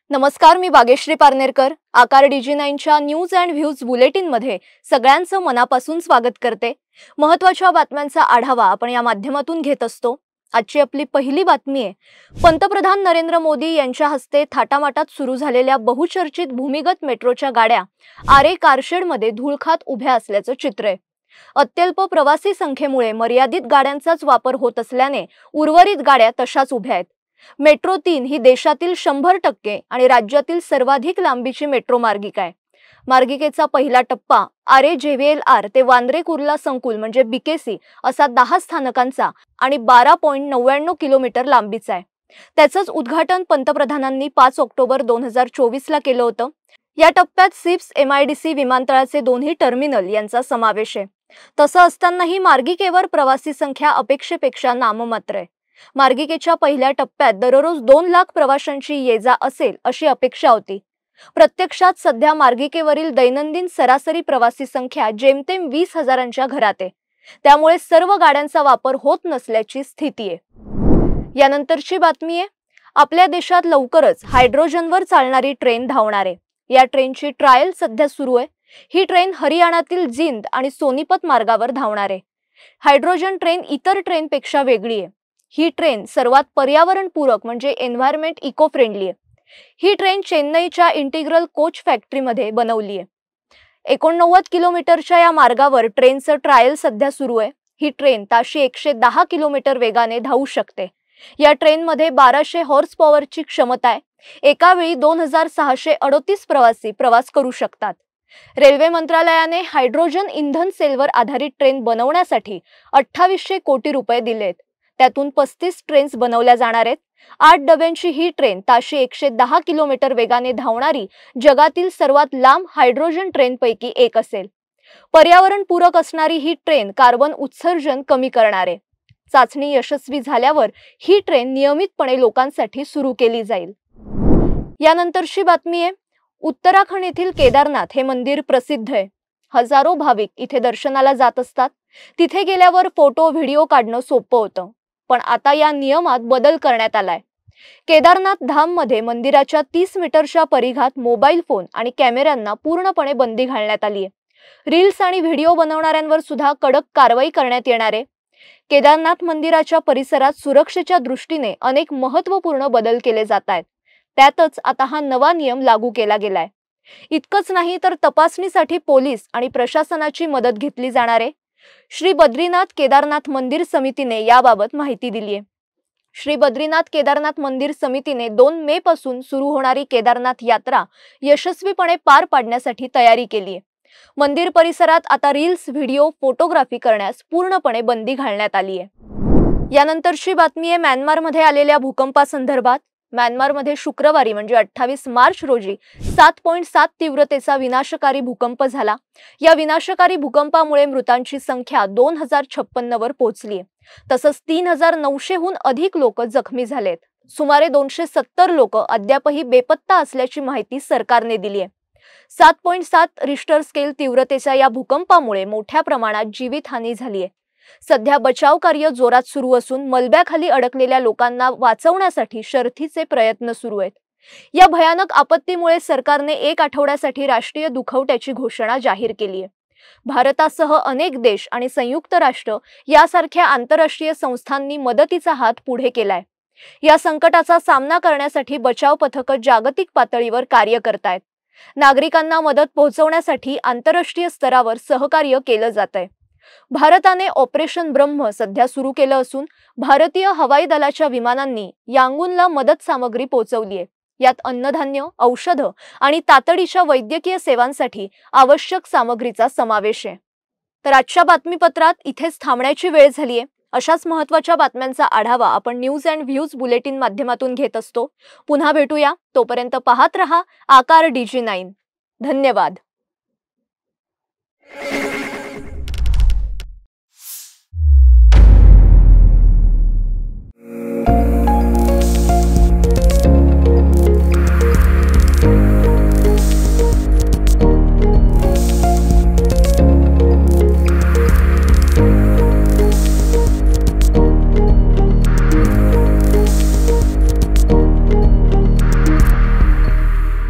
नमस्कार, मी भाग्यश्री पारनेरकर. आकार DG9च्या news and views bulletin मध्ये सगळ्यांचं मनापासून स्वागत करते. महत्त्वाच्या बातम्यांचा आढावा आपण या माध्यमातून घेत असतो. आजची आपली पहिली बातमी आहे. पंतप्रधान नरेंद्र मोदी यांच्या हस्ते थाटामाटात सुरू झालेल्या बहुचर्चित भूमिगत मेट्रोच्या गाड्या आरे कारशेडमध्ये धूळखात उभ्या असल्याचं चित्र आहे. अत्यल्प प्रवासी संख्येमुळे मर्यादित गाड्यांचाच वापर होत असल्याने उर्वरित गाड्या तशाच उभ्या आहेत. मेट्रो 3 ही देशातील 100% आणि राज्यातील सर्वाधिक लांबीची मेट्रो मार्गिका आहे. मार्गिकेचा पहिला टप्पा आरे JVLR ते वांद्रे कुर्ला संकुल म्हणजे BKC असा 10 स्थानकांचा आणि 12.99 किलोमीटर लांबीचा आहे. त्याचंच उद्घाटन पंतप्रधानांनी 5 ऑक्टोबर 2024 ला केलं होतं. या टप्प्यात सिप्स MIDC विमानतळाचे दोन्ही टर्मिनल यांचा समावेश आहे. तसं असतानाही मार्गिकेवर प्रवासी संख्या अपेक्षेपेक्षा नाममात्र आहे. मार्गिकेच्या पहिल्या टप्प्यात दररोज 2 लाख प्रवाशांची ये-जा असेल अशी अपेक्षा होती. प्रत्यक्षात सध्या मार्गिकेवरील दैनंदिन सरासरी प्रवासी संख्या जेमतेम 20,000च्या घरात आहे. त्यामुळे सर्व गाड्यांचा वापर होत नसल्याची स्थिती आहे. यानंतरची बातमी आहे. आपल्या देशात लवकरच हायड्रोजनवर चालणारी ट्रेन धावणार आहे. या ट्रेनची ट्रायल सध्या सुरू आहे. ही ट्रेन हरियाणातील जिंद आणि सोनीपत मार्गावर धावणार आहे. हायड्रोजन ट्रेन इतर ट्रेनपेक्षा वेगळी आहे. ही ट्रेन सर्वात पर्यावरणपूरक म्हणजे एन्व्हायरमेंट इको फ्रेंडली आहे. ही ट्रेन चेन्नईच्या इंटिग्रल कोच फॅक्टरीमध्ये बनवली आहे. 89 किलोमीटरच्या या मार्गावर ट्रेनचं ट्रायल सध्या सुरू आहे. ही ट्रेन ताशी 110 किलोमीटर वेगाने धावू शकते. या ट्रेनमध्ये 1200 हॉर्स पॉवरची क्षमता आहे. एका वेळी 2638 प्रवासी प्रवास करू शकतात. रेल्वे मंत्रालयाने हायड्रोजन इंधन सेलवर आधारित ट्रेन बनवण्यासाठी 2800 कोटी रुपये दिलेत. त्यातून 35 ट्रेन्स बनवल्या जाणार आहेत. 8 डब्यांची ही ट्रेन ताशी 110 किलोमीटर वेगाने धावणारी जगातील सर्वात लांब हायड्रोजन ट्रेनपैकी एक असेल. पर्यावरणपूरक असणारी ही ट्रेन कार्बन उत्सर्जन कमी करणार आहे. चाचणी यशस्वी झाल्यावर ही ट्रेन नियमितपणे लोकांसाठी सुरू केली जाईल. यानंतरची बातमी आहे. उत्तराखंड येथील केदारनाथ हे मंदिर प्रसिद्ध आहे. हजारो भाविक इथे दर्शनाला जात असतात. तिथे गेल्यावर फोटो व्हिडिओ काढणं सोपं होतं. पण आता या नियमात बदल करण्यात आलाय. केदारनाथ धाममध्ये मंदिराच्या 30 मीटरच्या परिघात मोबाईल फोन आणि कॅमेऱ्यांना पूर्णपणे बंदी घालण्यात आली आहे. रील्स आणि व्हिडिओ बनवणाऱ्यांवर सुद्धा कडक कारवाई करण्यात येणार आहे. केदारनाथ मंदिराच्या परिसरात सुरक्षेच्या दृष्टीने अनेक महत्त्वपूर्ण बदल केले जात आहेत. त्यातच आता हा नवा नियम लागू केला गेलाय. इतकंच नाही तर तपासणीसाठी पोलीस आणि प्रशासनाची मदत घेतली जाणार आहे. श्री बद्रीनाथ केदारनाथ मंदिर समितीने याबाबत माहिती दिली आहे. श्री बद्रीनाथ केदारनाथ मंदिर समितीने 2 मे पासून सुरू होणारी केदारनाथ यात्रा यशस्वीपणे पार पाडण्यासाठी तयारी केली आहे. मंदिर परिसरात आता रील्स, व्हिडिओ, फोटोग्राफी करण्यास पूर्णपणे बंदी घालण्यात आली आहे. यानंतरची बातमी आहे म्यानमारमध्ये आलेल्या भूकंपासंदर्भात. म्यानमारमध्ये शुक्रवारी म्हणजे 28 मार्च रोजी 7.7 तीव्रतेचा विनाशकारी भूकंप झाला. या विनाशकारी भूकंपामुळे मृतांची संख्या 2056 वर पोहोचली आहे. तसंच 3900हून अधिक लोक जखमी झालेत. सुमारे 270 लोक अद्यापही बेपत्ता असल्याची माहिती सरकारने दिली आहे. 7.7 रिश्टर स्केल तीव्रतेच्या या भूकंपामुळे मोठ्या प्रमाणात जीवितहानी झाली आहे. सध्या बचाव कार्य जोरात सुरू असून मलब्याखाली अडकलेल्या लोकांना वाचवण्यासाठी शर्थीचे प्रयत्न सुरू आहेत. या भयानक आपत्तीमुळे सरकारने 1 आठवड्यासाठी राष्ट्रीय दुखवट्याची घोषणा जाहीर केली आहे. भारतासह अनेक देश आणि संयुक्त राष्ट्र यासारख्या आंतरराष्ट्रीय संस्थांनी मदतीचा हात पुढे केलाय. या संकटाचा सामना करण्यासाठी बचाव पथकं जागतिक पातळीवर कार्य करतायत. नागरिकांना मदत पोहोचवण्यासाठी आंतरराष्ट्रीय स्तरावर सहकार्य केलं जातंय. भारताने ऑपरेशन ब्रह्म सध्या सुरू केलं असून भारतीय हवाई दलाच्या विमानांनी यांगूनला मदत सामग्री पोहोचवली आहे. यात अन्नधान्य, औषधं आणि तातडीच्या वैद्यकीय सेवांसाठी आवश्यक सामग्रीचा समावेश आहे. तर आजच्या बातमीपत्रात इथेच थांबण्याची वेळ झालीये. अशाच महत्त्वाच्या बातम्यांचा आढावा आपण न्यूज अँड व्ह्यूज बुलेटिन माध्यमातून घेत असतो. पुन्हा भेटूया. तोपर्यंत पाहत रहा आकार DG9. धन्यवाद.